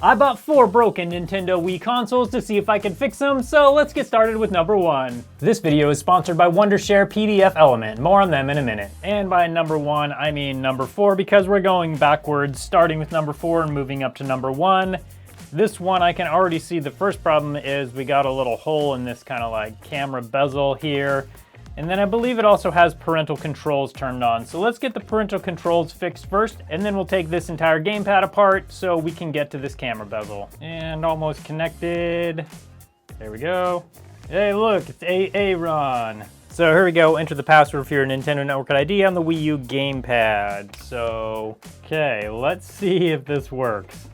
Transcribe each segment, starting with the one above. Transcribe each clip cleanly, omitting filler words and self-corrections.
I bought 4 broken Nintendo Wii consoles to see if I could fix them, so let's get started with number 1. This video is sponsored by Wondershare PDF Element, more on them in a minute. And by number 1, I mean number 4 because we're going backwards, starting with number 4 and moving up to number 1. This one I can already see the first problem is we got a little hole in this kind of like camera bezel here. And then I believe it also has parental controls turned on. So let's get the parental controls fixed first, and then we'll take this entire gamepad apart so we can get to this camera bezel. And almost connected. There we go. Hey, look, it's Aaron. So here we go, enter the password for your Nintendo Network ID on the Wii U gamepad. So, okay, let's see if this works.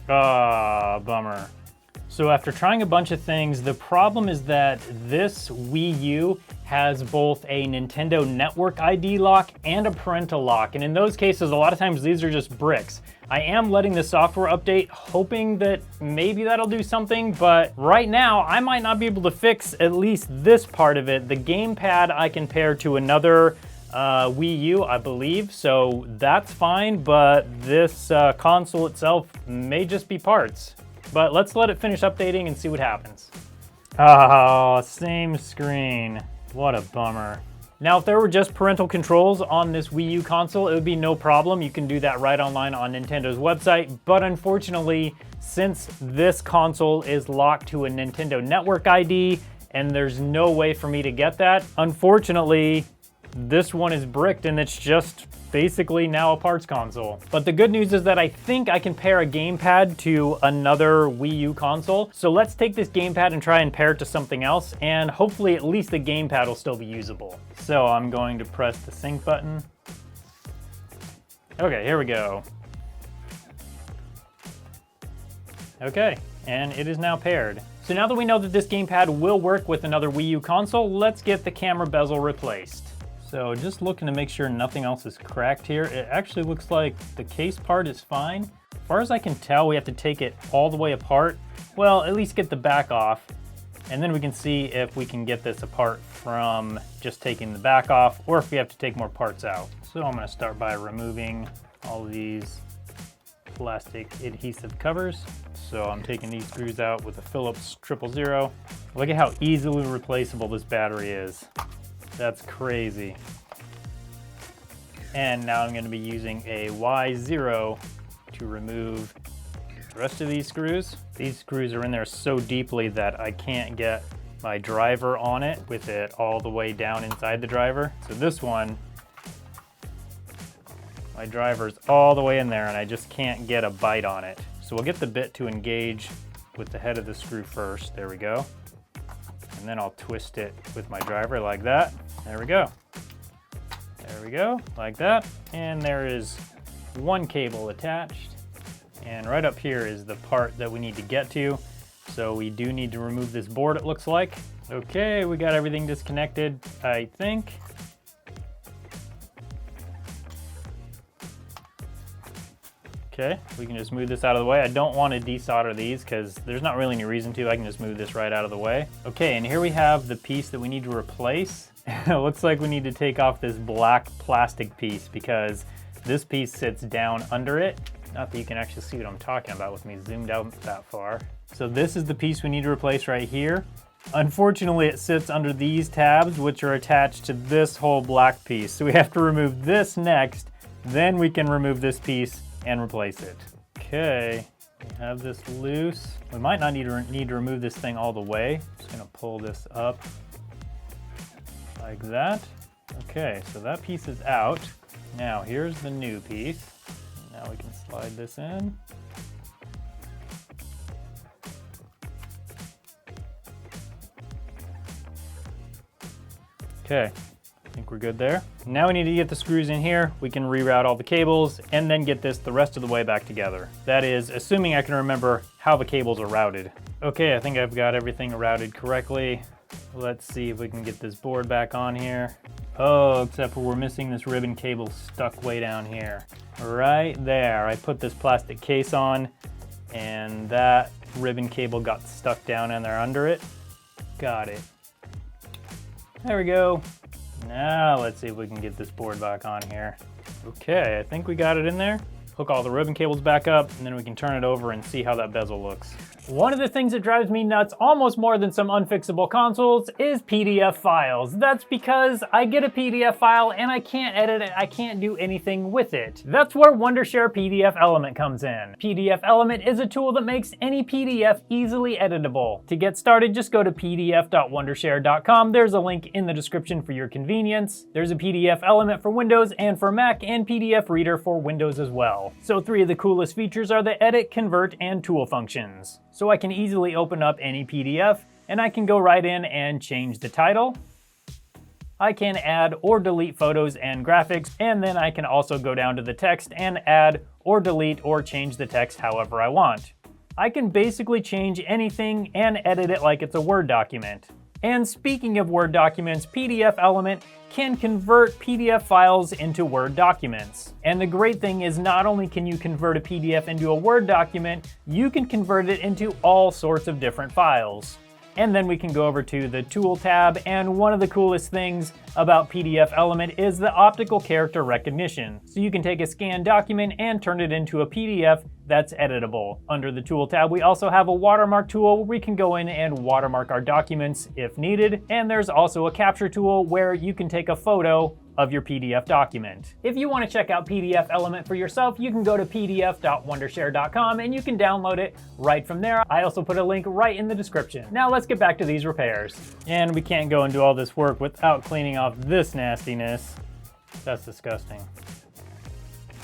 Ah, bummer. So after trying a bunch of things, the problem is that this Wii U has both a Nintendo Network ID lock and a parental lock. And in those cases, a lot of times these are just bricks. I am letting the software update, hoping that maybe that'll do something, but right now I might not be able to fix at least this part of it. The gamepad I can pair to another Wii U, I believe, so that's fine, but this console itself may just be parts. But let's let it finish updating and see what happens. Oh, same screen. What a bummer. Now, if there were just parental controls on this Wii U console, it would be no problem. You can do that right online on Nintendo's website. But unfortunately, since this console is locked to a Nintendo Network ID, and there's no way for me to get that, unfortunately, this one is bricked and it's just basically now a parts console. But the good news is that I think I can pair a gamepad to another Wii U console. So let's take this gamepad and try and pair it to something else, and hopefully at least the gamepad will still be usable. So I'm going to press the sync button. Okay, here we go. Okay, and it is now paired. So now that we know that this gamepad will work with another Wii U console, let's get the camera bezel replaced. So just looking to make sure nothing else is cracked here. It actually looks like the case part is fine. As far as I can tell, we have to take it all the way apart. Well, at least get the back off, and then we can see if we can get this apart from just taking the back off, or if we have to take more parts out. So I'm gonna start by removing all of these plastic adhesive covers. So I'm taking these screws out with a Phillips 000. Look at how easily replaceable this battery is. That's crazy. And now I'm going to be using a Y0 to remove the rest of these screws. These screws are in there so deeply that I can't get my driver on it with it all the way down inside the driver. So this one, my driver's all the way in there and I just can't get a bite on it. So we'll get the bit to engage with the head of the screw first. There we go. And then I'll twist it with my driver like that. There we go. There we go, like that. And there is one cable attached. And right up here is the part that we need to get to. So we do need to remove this board, it looks like. Okay, we got everything disconnected, I think. Okay, we can just move this out of the way. I don't want to desolder these because there's not really any reason to. I can just move this right out of the way. Okay, and here we have the piece that we need to replace. It looks like we need to take off this black plastic piece because this piece sits down under it. Not that you can actually see what I'm talking about with me zoomed out that far. So this is the piece we need to replace right here. Unfortunately, it sits under these tabs, which are attached to this whole black piece. So we have to remove this next, then we can remove this piece and replace it. Okay, we have this loose. We might not need to remove this thing all the way. Just gonna pull this up like that. Okay, so that piece is out. Now here's the new piece. Now we can slide this in. Okay. I think we're good there. Now we need to get the screws in here. We can reroute all the cables and then get this the rest of the way back together. That is, assuming I can remember how the cables are routed. Okay, I think I've got everything routed correctly. Let's see if we can get this board back on here. Oh, except for we're missing this ribbon cable stuck way down here. Right there, I put this plastic case on and that ribbon cable got stuck down in there under it. Got it. There we go. Now let's see if we can get this board back on here. Okay, I think we got it in there. Hook all the ribbon cables back up, and then we can turn it over and see how that bezel looks. One of the things that drives me nuts almost more than some unfixable consoles is PDF files. That's because I get a PDF file and I can't edit it, I can't do anything with it. That's where Wondershare PDF Element comes in. PDF Element is a tool that makes any PDF easily editable. To get started, just go to pdf.wondershare.com. There's a link in the description for your convenience. There's a PDF Element for Windows and for Mac, and PDF Reader for Windows as well. So 3 of the coolest features are the edit, convert, and tool functions. So I can easily open up any PDF and I can go right in and change the title. I can add or delete photos and graphics, and then I can also go down to the text and add or delete or change the text however I want. I can basically change anything and edit it like it's a Word document. And speaking of Word documents, PDF Element can convert PDF files into Word documents. And the great thing is not only can you convert a PDF into a Word document, you can convert it into all sorts of different files. And then we can go over to the Tool tab, and one of the coolest things about PDF Element is the optical character recognition. So you can take a scanned document and turn it into a PDF that's editable. Under the Tool tab, we also have a watermark tool where we can go in and watermark our documents if needed. And there's also a capture tool where you can take a photo of your PDF document. If you want to check out PDF Element for yourself, you can go to pdf.wondershare.com and you can download it right from there. I also put a link right in the description. Now let's get back to these repairs. And we can't go and do all this work without cleaning off this nastiness. That's disgusting.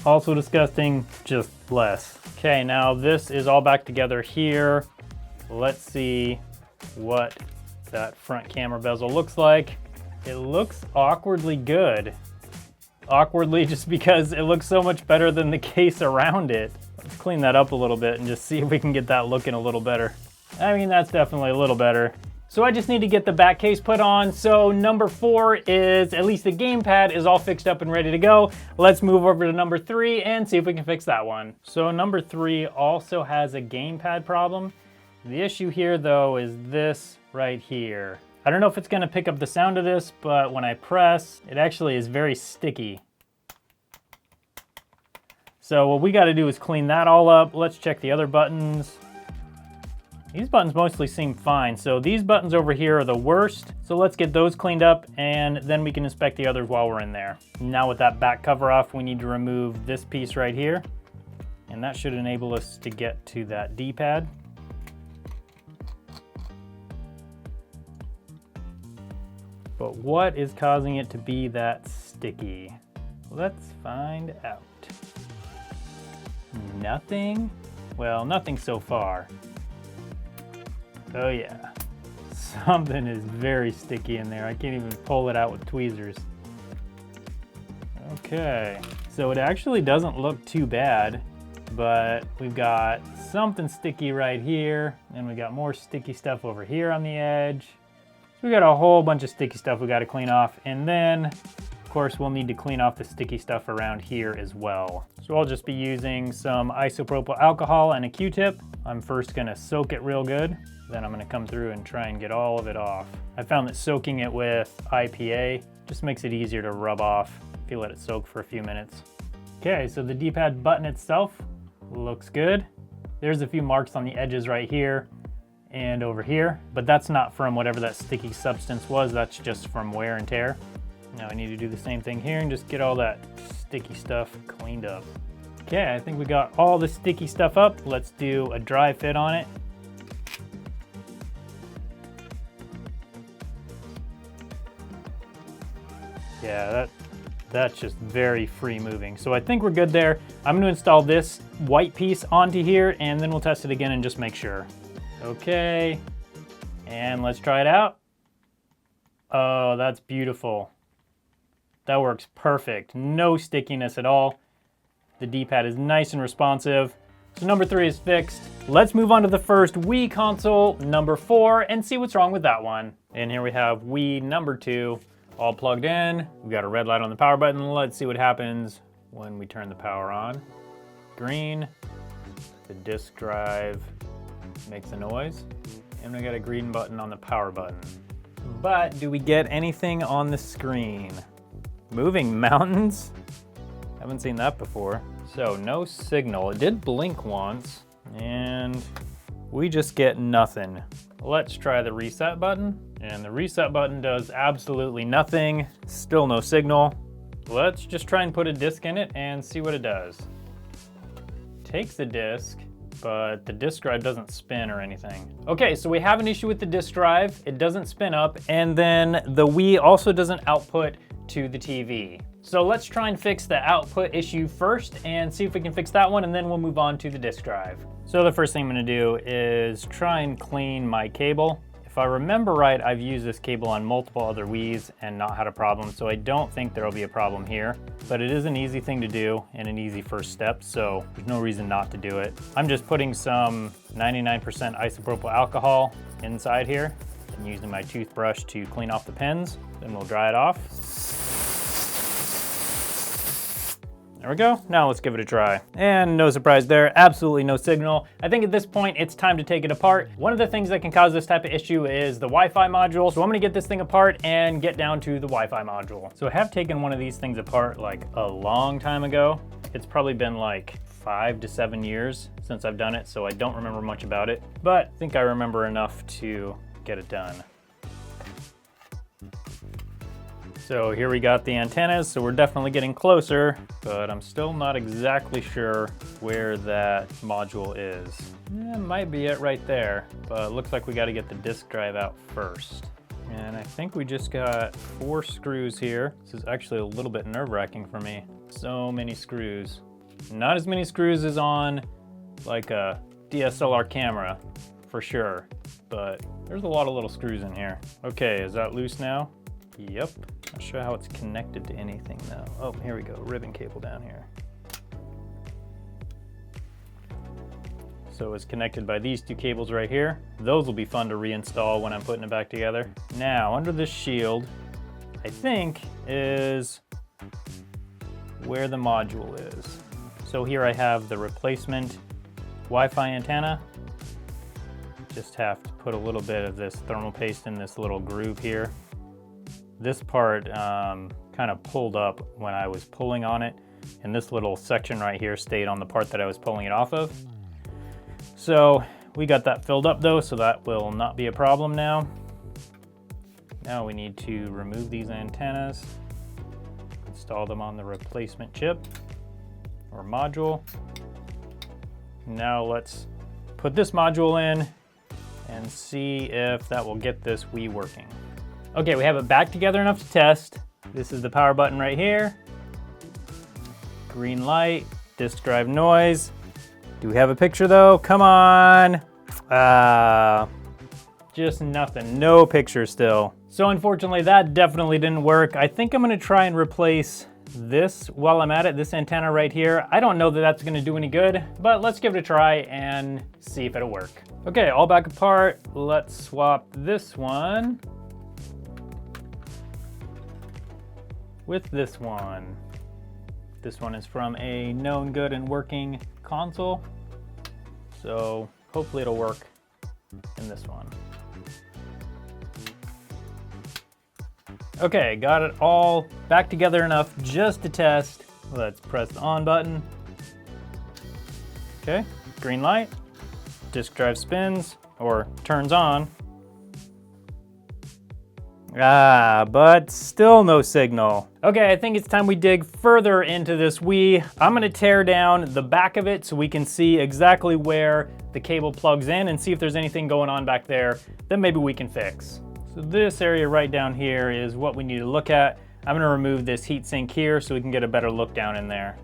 Also disgusting, just less. Okay, now this is all back together here. Let's see what that front camera bezel looks like. It looks awkwardly good. Awkwardly just because it looks so much better than the case around it. Let's clean that up a little bit and just see if we can get that looking a little better. I mean, that's definitely a little better. So I just need to get the back case put on. So number 4 is, at least the gamepad is all fixed up and ready to go. Let's move over to number 3 and see if we can fix that one. So number 3 also has a gamepad problem. The issue here though is this right here. I don't know if it's gonna pick up the sound of this, but when I press, it actually is very sticky. So what we gotta do is clean that all up. Let's check the other buttons. These buttons mostly seem fine. So these buttons over here are the worst. So let's get those cleaned up and then we can inspect the others while we're in there. Now with that back cover off, we need to remove this piece right here. And that should enable us to get to that D-pad. But what is causing it to be that sticky? Let's find out. Nothing? Well, nothing so far. Oh yeah, something is very sticky in there. I can't even pull it out with tweezers. Okay, so it actually doesn't look too bad, but we've got something sticky right here, and we got more sticky stuff over here on the edge. So we got a whole bunch of sticky stuff we got to clean off, and then of course we'll need to clean off the sticky stuff around here as well. So I'll just be using some isopropyl alcohol and a Q-tip. I'm first gonna soak it real good, then I'm gonna come through and try and get all of it off. I found that soaking it with IPA just makes it easier to rub off if you let it soak for a few minutes. Okay, so the D-pad button itself looks good. There's a few marks on the edges right here and over here, but that's not from whatever that sticky substance was, that's just from wear and tear. Now I need to do the same thing here and just get all that sticky stuff cleaned up. Okay, I think we got all the sticky stuff up. Let's do a dry fit on it. Yeah, that's just very free moving. So I think we're good there. I'm gonna install this white piece onto here and then we'll test it again and just make sure. Okay, and let's try it out. Oh, that's beautiful. That works perfect. No stickiness at all. The D-pad is nice and responsive. So number 3 is fixed. Let's move on to the first Wii console, number 4, and see what's wrong with that one. And here we have Wii number 2, all plugged in. We've got a red light on the power button. Let's see what happens when we turn the power on. Green, the disk drive makes a noise. And we got a green button on the power button. But do we get anything on the screen? Moving mountains? Haven't seen that before. So no signal. It did blink once and we just get nothing. Let's try the reset button. And the reset button does absolutely nothing. Still no signal. Let's just try and put a disk in it and see what it does. Takes the disk, but the disk drive doesn't spin or anything. Okay, so we have an issue with the disk drive. It doesn't spin up, and then the Wii also doesn't output to the TV. So let's try and fix the output issue first and see if we can fix that one, and then we'll move on to the disk drive. So the first thing I'm gonna do is try and clean my cable. If I remember right, I've used this cable on multiple other Wiis and not had a problem, so I don't think there'll be a problem here. But it is an easy thing to do and an easy first step, so there's no reason not to do it. I'm just putting some 99% isopropyl alcohol inside here and using my toothbrush to clean off the pins. Then we'll dry it off. There we go. Now let's give it a try. And no surprise there, absolutely no signal. I think at this point, it's time to take it apart. One of the things that can cause this type of issue is the Wi-Fi module. So I'm gonna get this thing apart and get down to the Wi-Fi module. So I have taken one of these things apart like a long time ago. It's probably been like 5 to 7 years since I've done it, so I don't remember much about it, but I think I remember enough to get it done. So here we got the antennas, so we're definitely getting closer, but I'm still not exactly sure where that module is. It might be it right there, but it looks like we gotta get the disk drive out first. And I think we just got 4 screws here. This is actually a little bit nerve-wracking for me. So many screws. Not as many screws as on like a DSLR camera, for sure, but there's a lot of little screws in here. Okay, is that loose now? Yep. Not sure how it's connected to anything though. Oh, here we go, ribbon cable down here. So it's connected by these 2 cables right here. Those will be fun to reinstall when I'm putting it back together. Now, under this shield, I think is where the module is. So here I have the replacement Wi-Fi antenna. Just have to put a little bit of this thermal paste in this little groove here. This part kind of pulled up when I was pulling on it, and this little section right here stayed on the part that I was pulling it off of. So we got that filled up though, so that will not be a problem now. Now we need to remove these antennas, install them on the replacement chip or module. Now let's put this module in and see if that will get this Wii working. Okay, we have it back together enough to test. This is the power button right here. Green light, disk drive noise. Do we have a picture though? Come on. Just nothing, no picture still. So unfortunately that definitely didn't work. I think I'm gonna try and replace this while I'm at it, this antenna right here. I don't know that that's gonna do any good, but let's give it a try and see if it'll work. Okay, all back apart. Let's swap this one with this one. This one is from a known good and working console, so hopefully it'll work in this one. Okay, got it all back together enough just to test. Let's press the on button. Okay, green light, disk drive spins or turns on. But still no signal. Okay, I think it's time we dig further into this Wii. I'm gonna tear down the back of it so we can see exactly where the cable plugs in and see if there's anything going on back there that maybe we can fix. So this area right down here is what we need to look at. I'm gonna remove this heatsink here so we can get a better look down in there.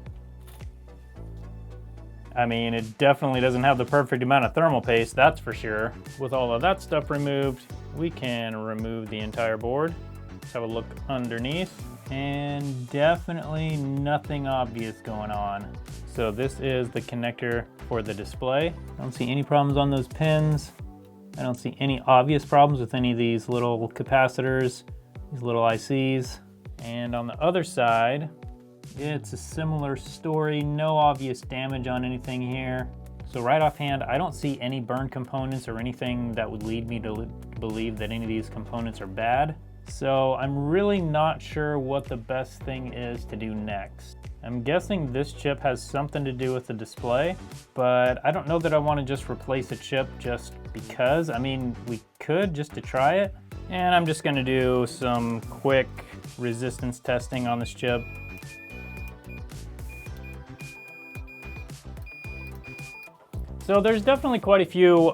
I mean, it definitely doesn't have the perfect amount of thermal paste, that's for sure. With all of that stuff removed, we can remove the entire board. Let's have a look underneath, and definitely nothing obvious going on. So this is the connector for the display. I don't see any problems on those pins. I don't see any obvious problems with any of these little capacitors, these little ICs. And on the other side, it's a similar story, no obvious damage on anything here. So right offhand, I don't see any burn components or anything that would lead me to believe that any of these components are bad. So I'm really not sure what the best thing is to do next. I'm guessing this chip has something to do with the display, but I don't know that I want to just replace a chip just because. I mean, we could just to try it. And I'm just going to do some quick resistance testing on this chip. So there's definitely quite a few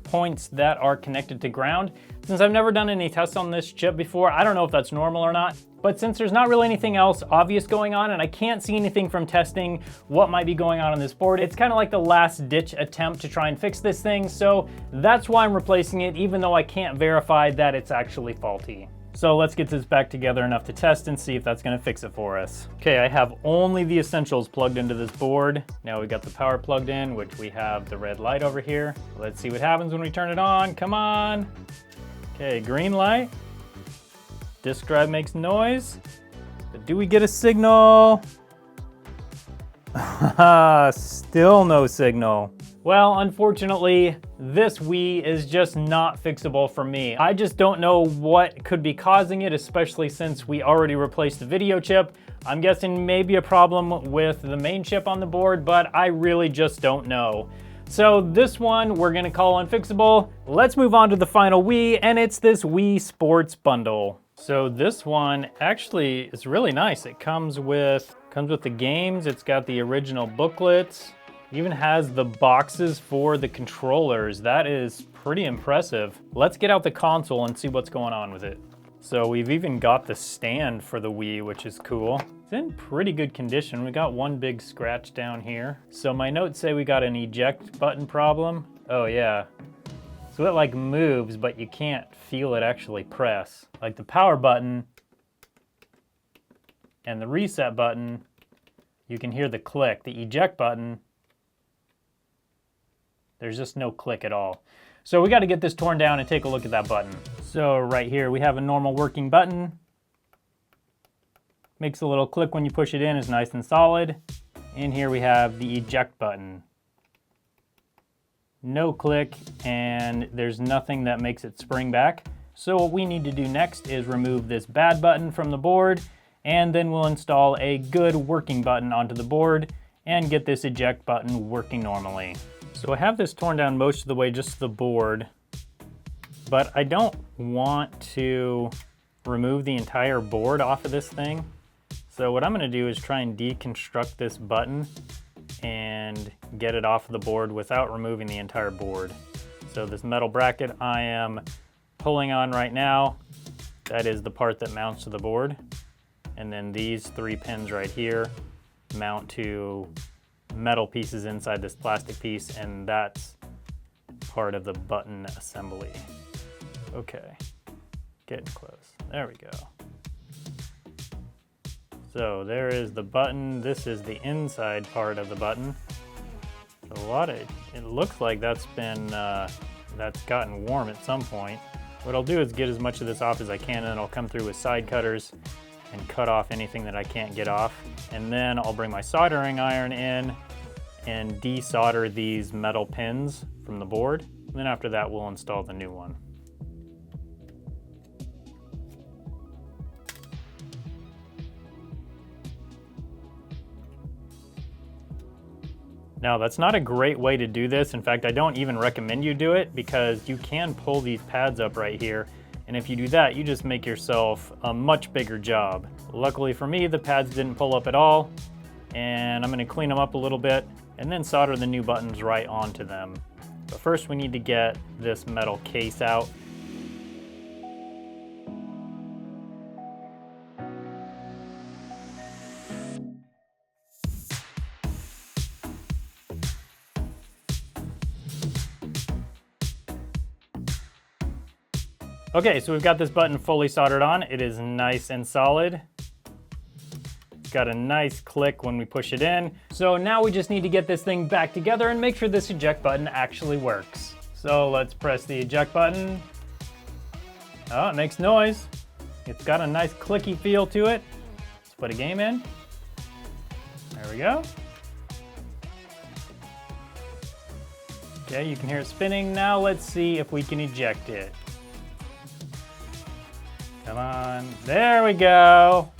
points that are connected to ground. Since I've never done any tests on this chip before, I don't know if that's normal or not. But since there's not really anything else obvious going on and I can't see anything from testing what might be going on this board, it's kind of like the last ditch attempt to try and fix this thing. So that's why I'm replacing it, even though I can't verify that it's actually faulty. So let's get this back together enough to test and see if that's gonna fix it for us. Okay, I have only the essentials plugged into this board. Now we got the power plugged in, which we have the red light over here. Let's see what happens when we turn it on. Come on. Okay, green light. Disk drive makes noise. But do we get a signal? Still no signal. Well, unfortunately, this Wii is just not fixable for me. I just don't know what could be causing it, especially since we already replaced the video chip. I'm guessing maybe a problem with the main chip on the board, but I really just don't know. So this one we're gonna call unfixable. Let's move on to the final Wii, and it's this Wii Sports Bundle. So this one actually is really nice. It comes with the games, it's got the original booklets, even has the boxes for the controllers. That is pretty impressive. Let's get out the console and see what's going on with it. So we've even got the stand for the Wii, which is cool. It's in pretty good condition. We got one big scratch down here. So my notes say we got an eject button problem. Oh yeah. So it like moves, but you can't feel it actually press. Like the power button and the reset button, you can hear the click. The eject button, there's just no click at all. So we got to get this torn down and take a look at that button. So right here we have a normal working button. Makes a little click when you push it in, it's nice and solid. In here we have the eject button. No click, and there's nothing that makes it spring back. So what we need to do next is remove this bad button from the board, and then we'll install a good working button onto the board and get this eject button working normally. So I have this torn down most of the way, just the board, but I don't want to remove the entire board off of this thing. So what I'm gonna do is try and deconstruct this button and get it off the board without removing the entire board. So this metal bracket I am pulling on right now, that is the part that mounts to the board. And then these 3 pins right here mount to metal pieces inside this plastic piece, and that's part of the button assembly. Okay, getting close. There we go. So there is the button. This is the inside part of the button. It looks like that's gotten warm at some point. What I'll do is get as much of this off as I can, and then I'll come through with side cutters and cut off anything that I can't get off. And then I'll bring my soldering iron in and desolder these metal pins from the board. And then after that, we'll install the new one. Now, that's not a great way to do this. In fact, I don't even recommend you do it because you can pull these pads up right here. And if you do that, you just make yourself a much bigger job. Luckily for me, the pads didn't pull up at all. And I'm gonna clean them up a little bit and then solder the new buttons right onto them. But first we need to get this metal case out. Okay, so we've got this button fully soldered on. It is nice and solid. It's got a nice click when we push it in. So now we just need to get this thing back together and make sure this eject button actually works. So let's press the eject button. Oh, it makes noise. It's got a nice clicky feel to it. Let's put a game in. There we go. Okay, you can hear it spinning. Now let's see if we can eject it. Come on, there we go.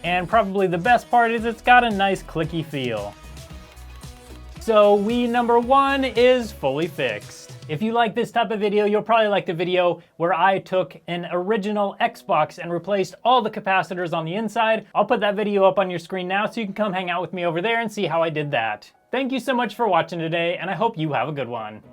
And probably the best part is it's got a nice clicky feel. So Wii number 1 is fully fixed. If you like this type of video, you'll probably like the video where I took an original Xbox and replaced all the capacitors on the inside. I'll put that video up on your screen now so you can come hang out with me over there and see how I did that. Thank you so much for watching today, and I hope you have a good one.